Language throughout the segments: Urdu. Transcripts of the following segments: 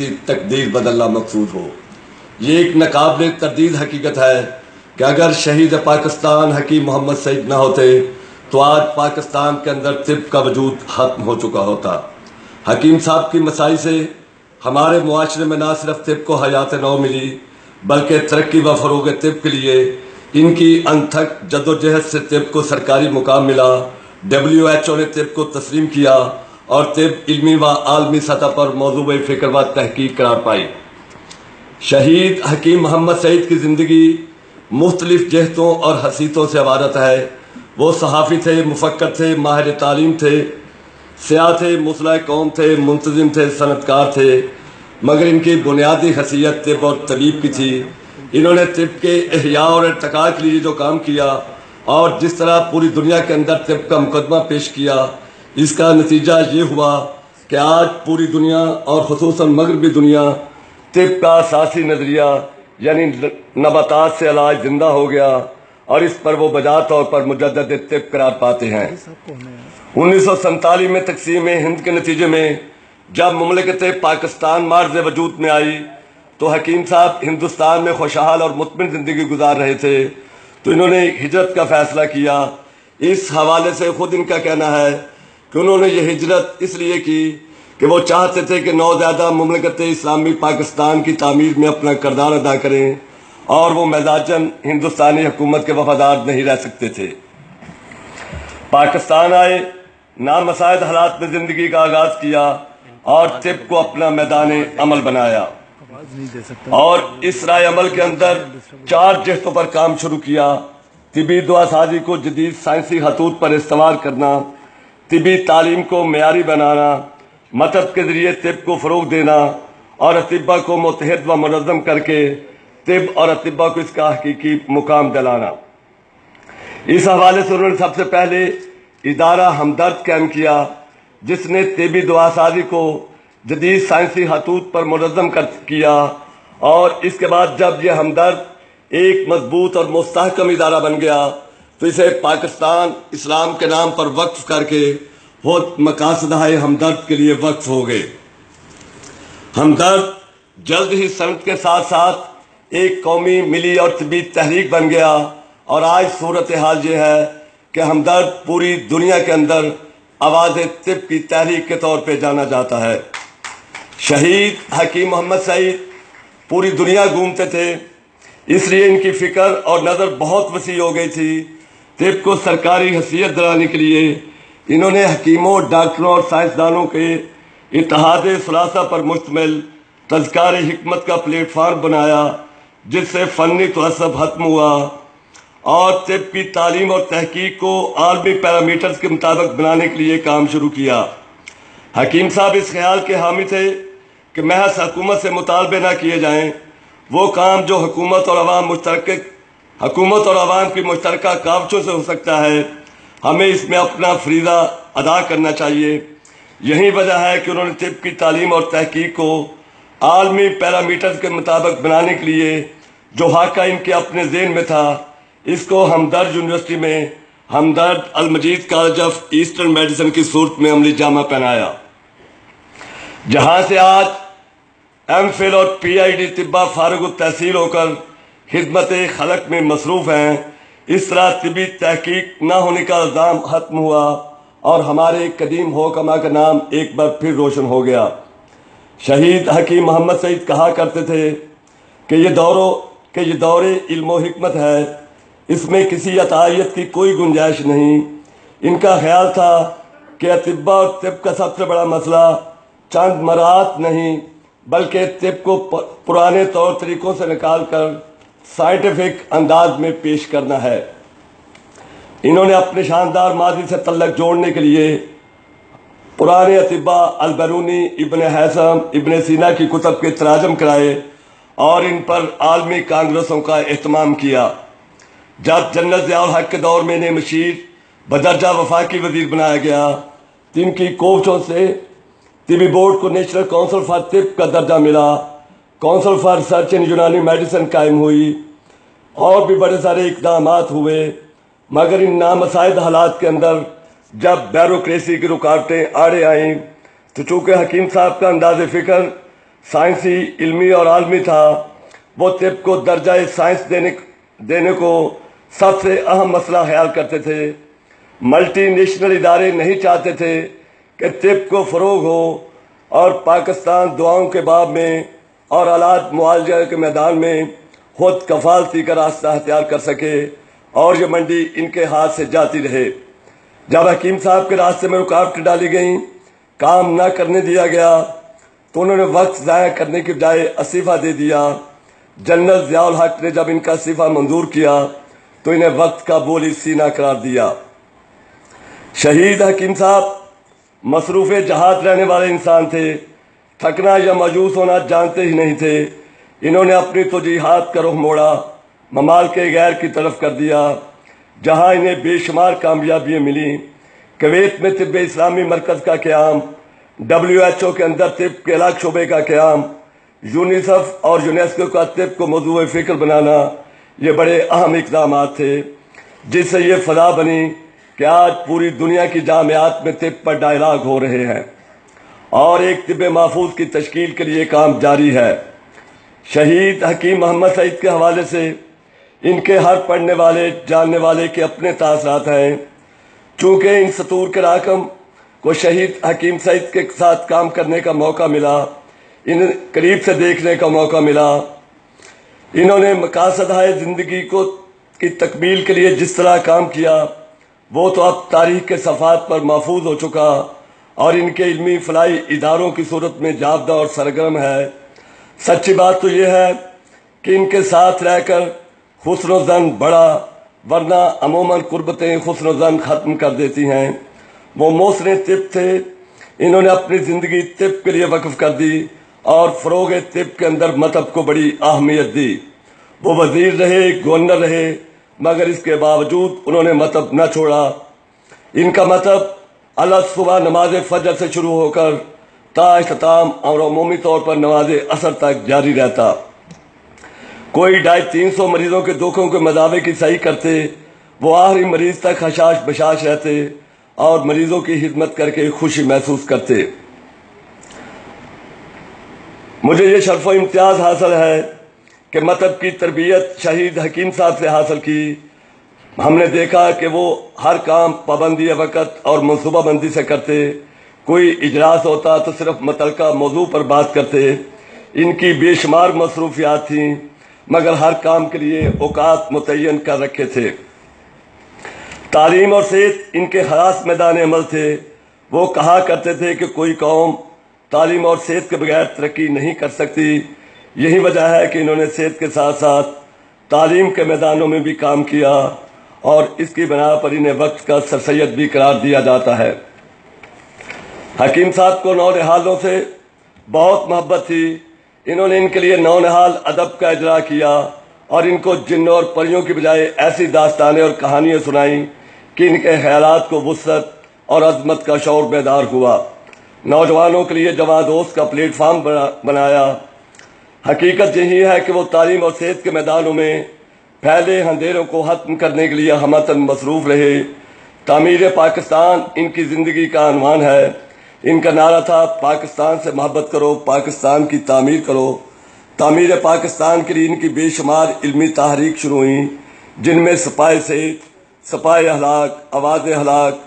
کی تقدیر بدلنا مقصود ہو۔ یہ ایک ناقابل تردید حقیقت ہے کہ اگر شہید پاکستان حکیم محمد سعید نہ ہوتے تو آج پاکستان کے اندر طب کا وجود ختم ہو چکا ہوتا۔ حکیم صاحب کی مساعی سے ہمارے معاشرے میں نہ صرف طب کو حیات نو ملی بلکہ ترقی و فروغ طب کے لیے ان کی انتھک جدوجہد سے طب کو سرکاری مقام ملا۔ WHO نے طب کو تسلیم کیا اور طب علمی و عالمی سطح پر موضوع فکر و تحقیق قرار پائی۔ شہید حکیم محمد سعید کی زندگی مختلف جہتوں اور حسیتوں سے عبارت ہے۔ وہ صحافی تھے، مفکر تھے، ماہر تعلیم تھے، سیاح تھے، مصلح قوم تھے، منتظم تھے، صنعت کار تھے، مگر ان کی بنیادی حیثیت طب اور طبیب کی تھی۔ انہوں نے طب کے احیاء اور ارتقاء کے لیے جو کام کیا اور جس طرح پوری دنیا کے اندر طب کا مقدمہ پیش کیا، اس کا نتیجہ یہ ہوا کہ آج پوری دنیا اور خصوصاً مغربی دنیا طب کا اساسی نظریہ یعنی نباتات سے علاج زندہ ہو گیا اور اس پر وہ بجا طور پر مجدد طب قرار پاتے ہیں۔ 1947 میں تقسیم ہند کے نتیجے میں جب مملکت پاکستان معرض وجود میں آئی تو حکیم صاحب ہندوستان میں خوشحال اور مطمئن زندگی گزار رہے تھے، تو انہوں نے ہجرت کا فیصلہ کیا۔ اس حوالے سے خود ان کا کہنا ہے کہ انہوں نے یہ ہجرت اس لیے کی کہ وہ چاہتے تھے کہ نوزائیدہ مملکت اسلامی پاکستان کی تعمیر میں اپنا کردار ادا کریں اور وہ مزاجاً ہندوستانی حکومت کے وفادار نہیں رہ سکتے تھے۔ پاکستان آئے، نامساعد حالات میں زندگی کا آغاز کیا اور طب کو اپنا میدان عمل بنایا اور اس رائے عمل کے اندر 4 جہتوں پر کام شروع کیا۔ طبی دوا سازی کو جدید سائنسی خطوط پر استعمال کرنا، طبی تعلیم کو معیاری بنانا، مدد کے ذریعے طب کو فروغ دینا اور اطباء کو متحد و منظم کر کے طب اور اطباء کو اس کا حقیقی مقام دلانا۔ اس حوالے سے انہوں نے سب سے پہلے ادارہ ہمدرد قائم کیا جس نے طبی دوا سازی کو جدید سائنسی خطوط پر منظم کیا، اور اس کے بعد جب یہ ہمدرد ایک مضبوط اور مستحکم ادارہ بن گیا تو اسے پاکستان اسلام کے نام پر وقف کر کے وہ مقاصدہ ہمدرد کے لیے وقف ہو گئے۔ ہمدرد جلد ہی صنعت کے ساتھ ساتھ ایک قومی ملی اور طبی تحریک بن گیا، اور آج صورتحال یہ ہے کہ ہمدرد پوری دنیا کے اندر آواز طب کی تحریک کے طور پہ جانا جاتا ہے۔ شہید حکیم محمد سعید پوری دنیا گھومتے تھے، اس لیے ان کی فکر اور نظر بہت وسیع ہو گئی تھی۔ طب کو سرکاری حیثیت دلانے کے لیے انہوں نے حکیموں، ڈاکٹروں اور سائنسدانوں کے اتحاد ثلاثہ پر مشتمل تذکار حکمت کا پلیٹ فارم بنایا، جس سے فنی تعصب ختم ہوا اور طب کی تعلیم اور تحقیق کو عالمی پیرامیٹرز کے مطابق بنانے کے لیے کام شروع کیا۔ حکیم صاحب اس خیال کے حامی تھے کہ محض حکومت سے مطالبے نہ کیے جائیں، وہ کام جو حکومت اور عوام کی مشترکہ کاوشوں سے ہو سکتا ہے، ہمیں اس میں اپنا فریضہ ادا کرنا چاہیے۔ یہی وجہ ہے کہ انہوں نے طب کی تعلیم اور تحقیق کو عالمی پیرامیٹرز کے مطابق بنانے کے لیے جو خاکہ ان کے اپنے ذہن میں تھا، اس کو ہمدرد یونیورسٹی میں ہمدرد المجید کالج آف ایسٹرن میڈیسن کی صورت میں عملی جامہ پہنایا، جہاں سے آج MPhil اور PhD طباء فارغ التحصیل ہو کر خدمت خلق میں مصروف ہیں۔ اس طرح طبی تحقیق نہ ہونے کا الزام ختم ہوا اور ہمارے قدیم حکما کا نام ایک بار پھر روشن ہو گیا۔ شہید حکیم محمد سعید کہا کرتے تھے کہ یہ دور علم و حکمت ہے، اس میں کسی عطائیت کی کوئی گنجائش نہیں۔ ان کا خیال تھا کہ اطباء اور طب کا سب سے بڑا مسئلہ چند مراحت نہیں بلکہ طب کو پرانے طور طریقوں سے نکال کر سائنٹیفک انداز میں پیش کرنا ہے۔ انہوں نے اپنے شاندار ماضی سے تعلق جوڑنے کے لیے پرانے اطباء البرونی، ابن حیثم، ابن سینا کی کتب کے تراجم کرائے اور ان پر عالمی کانگریسوں کا اہتمام کیا۔ جب جنرل ضیاء الحق کے دور میں انہیں مشیر بدرجہ وفاقی وزیر بنایا گیا تو ان کی کوششوں سے طبی بورڈ کو نیشنل کونسل فار طب کا درجہ ملا، کونسل فار ریسرچ ان یونانی میڈیسن قائم ہوئی اور بھی بڑے سارے اقدامات ہوئے، مگر ان نامساعد حالات کے اندر جب بیوروکریسی کی رکاوٹیں آڑے آئیں تو چونکہ حکیم صاحب کا انداز فکر سائنسی، علمی اور عالمی تھا۔ وہ طب کو درجہ سائنس دینے کو سب سے اہم مسئلہ خیال کرتے تھے۔ ملٹی نیشنل ادارے نہیں چاہتے تھے کہ طب کو فروغ ہو اور پاکستان دعاؤں کے باب میں اور آلات معالجہ کے میدان میں خود کفالتی کا راستہ اختیار کر سکے اور یہ منڈی ان کے ہاتھ سے جاتی رہے۔ جب حکیم صاحب کے راستے میں رکاوٹیں ڈالی گئیں، کام نہ کرنے دیا گیا، تو انہوں نے وقت ضائع کرنے کے بجائے استعفیٰ دے دیا۔ جنرل ضیاء الحق نے جب ان کا استعفیٰ منظور کیا تو انہیں وقت کا بولی سینہ قرار دیا۔ شہید حکیم صاحب مصروف جہاد رہنے والے انسان تھے، تھکنا یا مایوس ہونا جانتے ہی نہیں تھے۔ انہوں نے اپنی توجیہات کا رخ موڑا، ممال کے غیر کی طرف کر دیا، جہاں انہیں بے شمار کامیابیاں ملیں۔ کویت میں طب اسلامی مرکز کا قیام، WHO کے اندر طب کے الگ شعبے کا قیام، یونیسیف اور یونیسکو کا طب کو موضوع فکر بنانا، یہ بڑے اہم اقدامات تھے جس سے یہ فضا بنی کہ آج پوری دنیا کی جامعات میں طب پر ڈائلاگ ہو رہے ہیں اور ایک طب محفوظ کی تشکیل کے لیے کام جاری ہے۔ شہید حکیم محمد سعید کے حوالے سے ان کے ہر پڑھنے والے جاننے والے کے اپنے تاثرات ہیں۔ چونکہ ان سطور کے راکم کو شہید حکیم سعید کے ساتھ کام کرنے کا موقع ملا، انہیں قریب سے دیکھنے کا موقع ملا، انہوں نے مقاصد زندگی کی تکمیل کے لیے جس طرح کام کیا وہ تو اب تاریخ کے صفحات پر محفوظ ہو چکا اور ان کے علمی فلاحی اداروں کی صورت میں جاودہ اور سرگرم ہے۔ سچی بات تو یہ ہے کہ ان کے ساتھ رہ کر حسن و ظن بڑھا، ورنہ عموماً قربتیں حسن و ظن ختم کر دیتی ہیں۔ وہ محسن طب تھے، انہوں نے اپنی زندگی طب کے لیے وقف کر دی اور فروغ طب کے اندر مطب کو بڑی اہمیت دی۔ وہ وزیر رہے، گورنر رہے، مگر اس کے باوجود انہوں نے مطب نہ چھوڑا۔ ان کا مطب الگ صبح نماز فجر سے شروع ہو کر تا اختتام اور عمومی طور پر نماز عصر تک جاری رہتا۔ کوئی 250-300 مریضوں کے دکھوں کے مداوے کی صحیح کرتے، وہ آخری مریض تک حشاش بشاش رہتے اور مریضوں کی خدمت کر کے خوشی محسوس کرتے۔ مجھے یہ شرف و امتیاز حاصل ہے کہ مطب کی تربیت شہید حکیم صاحب سے حاصل کی۔ ہم نے دیکھا کہ وہ ہر کام پابندی وقت اور منصوبہ بندی سے کرتے، کوئی اجلاس ہوتا تو صرف متعلقہ موضوع پر بات کرتے۔ ان کی بے شمار مصروفیات تھیں مگر ہر کام کے لیے اوقات متعین کر رکھے تھے۔ تعلیم اور صحت ان کے خاص میدان عمل تھے۔ وہ کہا کرتے تھے کہ کوئی قوم تعلیم اور صحت کے بغیر ترقی نہیں کر سکتی۔ یہی وجہ ہے کہ انہوں نے صحت کے ساتھ ساتھ تعلیم کے میدانوں میں بھی کام کیا اور اس کی بنا پر انہیں وقت کا سر سید بھی قرار دیا جاتا ہے۔ حکیم صاحب کو نونہالوں سے بہت محبت تھی۔ انہوں نے ان کے لیے نونہال ادب کا اجرا کیا اور ان کو جنوں اور پریوں کی بجائے ایسی داستانیں اور کہانیاں سنائیں کہ ان کے خیالات کو وسعت اور عظمت کا شعور بیدار ہوا۔ نوجوانوں کے لیے جواں دوست کا پلیٹ فارم بنایا۔ حقیقت یہی ہے کہ وہ تعلیم اور صحت کے میدانوں میں پھیلے اندھیروں کو ختم کرنے کے لیے ہمتاً مصروف رہے۔ تعمیر پاکستان ان کی زندگی کا عنوان ہے۔ ان کا نعرہ تھا، پاکستان سے محبت کرو، پاکستان کی تعمیر کرو۔ تعمیر پاکستان کے لیے ان کی بے شمار علمی تحریک شروع ہوئیں، جن میں سپاہ صحت، سپاہ اخلاق، آواز اخلاق،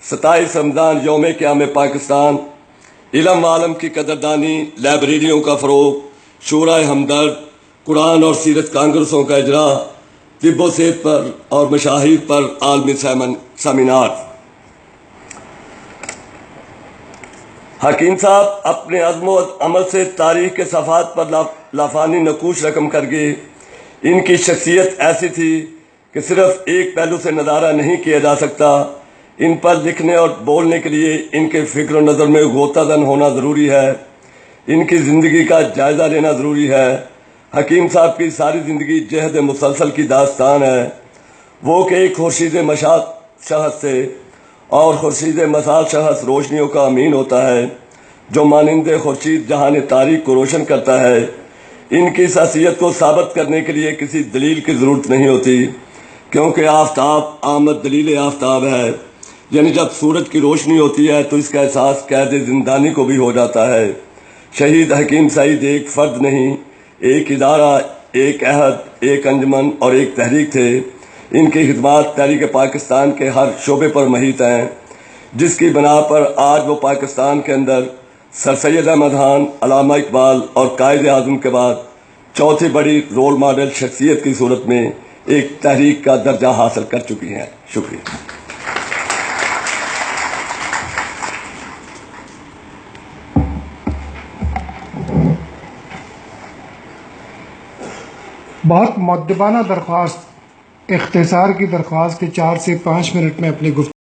27 رمضان یوم قیام پاکستان، علم و عالم کی قدردانی، لائبریریوں کا فروغ، شورائے ہمدرد، قرآن اور سیرت کانگریسوں کا اجرا، طب و صحت پر اور مشاہیر پر عالمی سیمینار۔ حکیم صاحب اپنے عزم و عمل سے تاریخ کے صفحات پر لافانی نقوش رقم کر گئے۔ ان کی شخصیت ایسی تھی کہ صرف ایک پہلو سے نظارہ نہیں کیا جا سکتا۔ ان پر لکھنے اور بولنے کے لیے ان کے فکر و نظر میں غوطہ زن ہونا ضروری ہے، ان کی زندگی کا جائزہ لینا ضروری ہے۔ حکیم صاحب کی ساری زندگی جہد مسلسل کی داستان ہے۔ وہ کہ ایک خورشید مشال شخص تھے اور خورشید مشال شخص روشنیوں کا امین ہوتا ہے جو مانند خورشید جہان تاریک کو روشن کرتا ہے۔ ان کی حیثیت کو ثابت کرنے کے لیے کسی دلیل کی ضرورت نہیں ہوتی، کیونکہ آفتاب آمد دلیل آفتاب ہے، یعنی جب سورج کی روشنی ہوتی ہے تو اس کا احساس قید زندانی کو بھی ہو جاتا ہے۔ شہید حکیم سعید ایک فرد نہیں، ایک ادارہ، ایک عہد، ایک انجمن اور ایک تحریک تھے۔ ان کی خدمات تحریک پاکستان کے ہر شعبے پر محیط ہیں، جس کی بنا پر آج وہ پاکستان کے اندر سر سید احمد خان، علامہ اقبال اور قائد اعظم کے بعد چوتھی بڑی رول ماڈل شخصیت کی صورت میں ایک تحریک کا درجہ حاصل کر چکی ہیں۔ شکریہ۔ بہت مؤدبانہ درخواست، اختصار کی درخواست کہ 4 سے 5 منٹ میں اپنی گفتگو